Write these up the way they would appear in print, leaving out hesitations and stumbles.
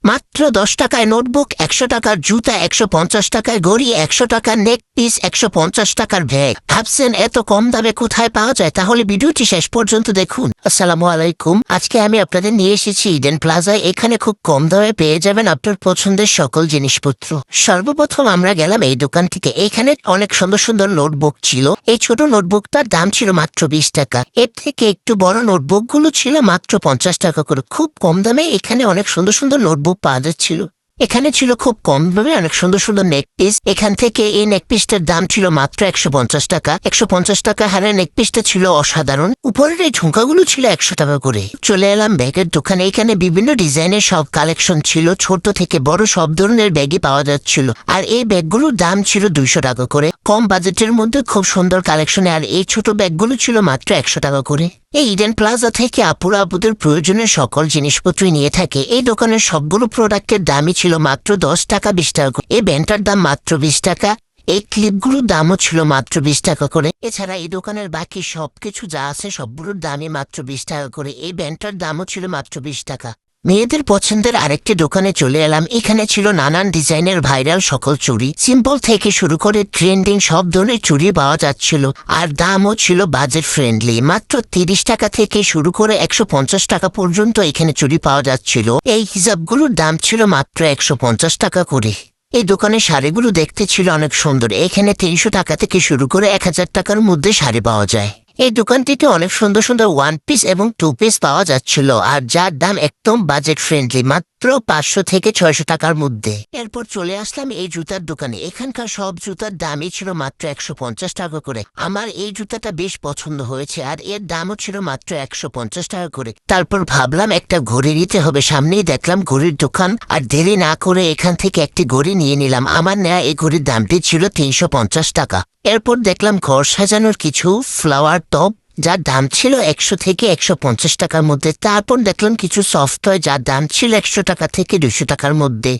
মাত্র 10 টাকায় নোটবুক, 100 টাকার জুতা, 150 টাকায় ঘড়ি, 100 টাকার নেক পিস, 150 টাকার ব্যাগ। ভাবছেন এত কম দামে কোথায় পাওয়া যায়? তাহলে ভিডিওটি শেষ পর্যন্ত দেখুন। আসসালামু আলাইকুম। আজকে আমি আপনাদের নিয়ে এসেছি ইডেন প্লাজায়। এখানে খুব কম দামে পেয়ে যাবেন আপনার পছন্দের সকল জিনিসপত্র। সর্বপ্রথম আমরা গেলাম এই দোকানটিতে। এখানে অনেক সুন্দর সুন্দর নোটবুক ছিল। এই ছোট নোটবুকটার দাম ছিল মাত্র 20 টাকা। এর থেকে একটু বড় নোটবুকগুলো ছিল মাত্র 50 টাকা করে। খুব কম দামে এখানে অনেক সুন্দর সুন্দর নোটবুক পাওয়া যাচ্ছিল। এখানে ছিল খুব কম দামে অনেক সুন্দর সুন্দর নেকপিস। এখান থেকে এই নেকপিসটার দাম ছিল মাত্র 150 টাকা। 150 টাকা হারে নেকপিসটা ছিল অসাধারণ। উপরের এই ঝুঁকাগুলো ছিল 100 টাকা করে। চলে এলাম ব্যাগের দোকানে। এখানে বিভিন্ন ডিজাইনের সব কালেকশন ছিল, ছোট থেকে বড় সব ধরনের ব্যাগই পাওয়া যাচ্ছিল। আর এই ব্যাগগুলোর দাম ছিল 200 টাকা করে। কম বাজেটের মধ্যে খুব সুন্দর কালেকশনে। আর এই ছোট ব্যাগগুলো ছিল মাত্র 100 টাকা করে। এই ইডেন প্লাজা থেকে আপুরা আপুদের প্রয়োজনীয় সকল জিনিসপত্রই নিয়ে থাকে। এই দোকানের সবগুলো প্রোডাক্টের দামই ছিল মাত্র 10 টাকা 20 টাকা করে। এই ব্যান্ডটার দাম মাত্র 20 টাকা। এই ক্লিপগুলোর দামও ছিল মাত্র 20 টাকা করে। এছাড়া এই দোকানের বাকি সবকিছু যা আছে সবগুলোর দামই মাত্র 20 টাকা করে। এই ব্যান্ডটার দামও ছিল মাত্র 20 টাকা। মেয়েদের পছন্দের আরেকটি দোকানে চলে এলাম। এখানে ছিল নানান ডিজাইনের ভাইরাল সকল চুড়ি। সিম্পল থেকে শুরু করে ট্রেন্ডিং সব ধরনের চুড়ি পাওয়া যাচ্ছিল। আর দামও ছিল বাজেট ফ্রেন্ডলি। মাত্র 30 টাকা থেকে শুরু করে 150 টাকা পর্যন্ত এখানে চুড়ি পাওয়া যাচ্ছিল। এই হিজাবগুলোর দাম ছিল মাত্র 150 টাকা করে। এই দোকানের শাড়িগুলো দেখতে ছিল অনেক সুন্দর। এখানে 300 টাকা থেকে শুরু করে 1000 টাকার মধ্যে শাড়ি পাওয়া যায়। এই দোকানটিতে অনেক সুন্দর সুন্দর 1 পিস এবং 2 পিস পাওয়া যাচ্ছিল। আর যার দাম একদম বাজেট ফ্রেন্ডলি, মাত্র 500 থেকে 600 টাকার মধ্যে। এরপর চলে আসলাম এই জুতার দোকানে। এখানকার সব জুতার দামই ছিল মাত্র 150 টাকা করে। আমার এই জুতাটা বেশ পছন্দ হয়েছে। আর এর দামও ছিল মাত্র 150 টাকা করে। তারপর ভাবলাম একটা ঘড়ি নিতে হবে। সামনেই দেখলাম ঘড়ির দোকান। আর দেরি না করে এখান থেকে একটি ঘড়ি নিয়ে নিলাম। আমার নেয়া এই ঘড়ির দামটি ছিল 350 টাকা। এরপর দেখলাম ঘর সাজানোর কিছু ফ্লাওয়ার টপ, যার দাম ছিল 100 থেকে 150 টাকার মধ্যে। তারপর দেখলাম কিছু সফট টয়, যার দাম ছিল 100 টাকা থেকে 200 টাকার মধ্যে।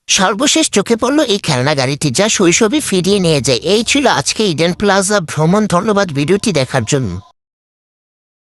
সর্বশেষ চোখে পড়ল এই খেলনা গাড়িটি, যা শৈশবে ফিরিয়ে নিয়ে যায়। এই ছিল আজকে ইডেন প্লাজা ভ্রমণ। ধন্যবাদ ভিডিওটি দেখার জন্য।